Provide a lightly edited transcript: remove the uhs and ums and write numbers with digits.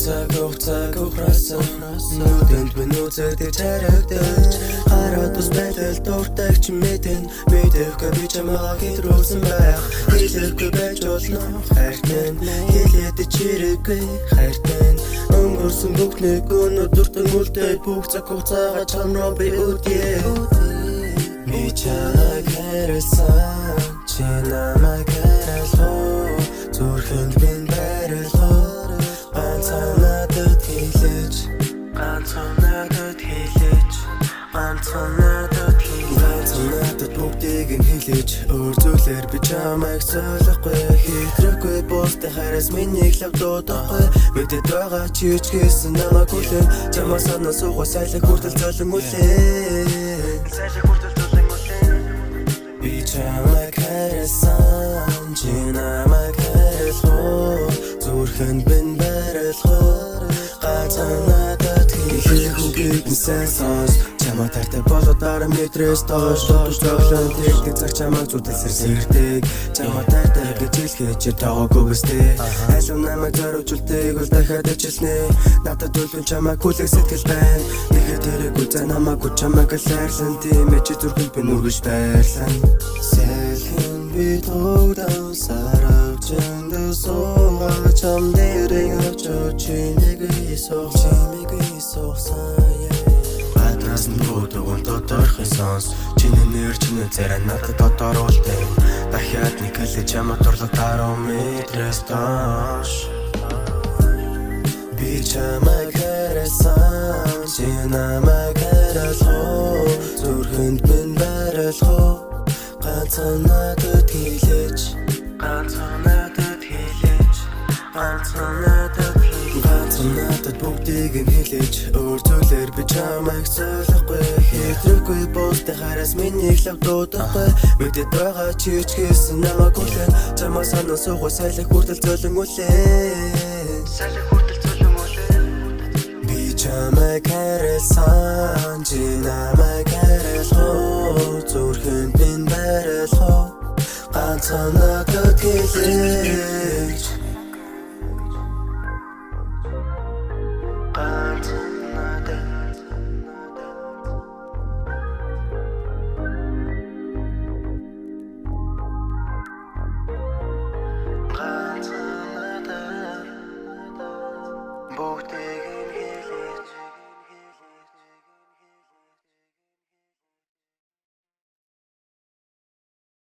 цаг ухрасан нүдэнд минь үзэгдэг чарагдаж хараад ус байдал дуртай ч мэдэн мэдээхгүй би чамайг хэтрүүлсэн байх хэлэхгүй байж болно хайртай хэлээд чирэггүй хайртай өнгөрсөн бүх нэг өнөдөртөн үлдээд бүх цаг хугацаага чамруу би үдээ би чамайг хайрласан чи намайг хайрлаа зүрхэнд минь байрлаа ганцхан надад хэлээч надад бүгдийг нь хэлээч өөр зүйлээр би чамайг солихгүй хэтрэхгүй бостой хайраас минийг лав дуудахгүй мэдээд байгаа чи ч гэсэн намайг хүлээн чамаа санаа суугаа сайлах хүртэл золон үлээн би чамайг хайрласан чи намайг хайрлаа зүрхэнд минь байрлаа ганцхан надад хэлээч үгийг нь сайн сонс чамаа тартай болоод дараа метрээс доош тоглоом тэгдэг цаг чамаа зүтэлсэр сэрдэг чамаа тартай гэж хэлхэж таагүй гэстэй аль намайг зориулдаг бол дахиад ажиллана надад үлэн чамаа хүлээх сэтгэл байна нэхэд тэрэггүй за намайг чамайг хайрлан тийм ээ чи зүрхэнд би нүргэж байрлан сэлхэн би тогтоон сарав чэндээ суугаа чам дээрээ очиж чинийг суусан Адраас нь бүгдгүүн тодорхой сонс чиний нэр чиний зэрэг надад тодорхойлтой дахиад нэг хэлээ чамаа дурлал 10 метрээс доош би чамайг хайрласан чи намайг хайрлаа зүрхэнд минь байрлаа ганцхан надад хэлээч надад бүгдийг нь хэлээч өөр зүйлээр би чамайг солихгүй хэтрэхгүй бостой хайраас минийг лав дуудахгүй мэдээд байгаа чи ч гэсэн намайг хүлээн чамаа санаа суугаа сайлах хүртэл золон үлээн би чамайг хайрласан чи намайг хайрлаа зүрхэнд минь байрлаа ганцхан надад хэлээч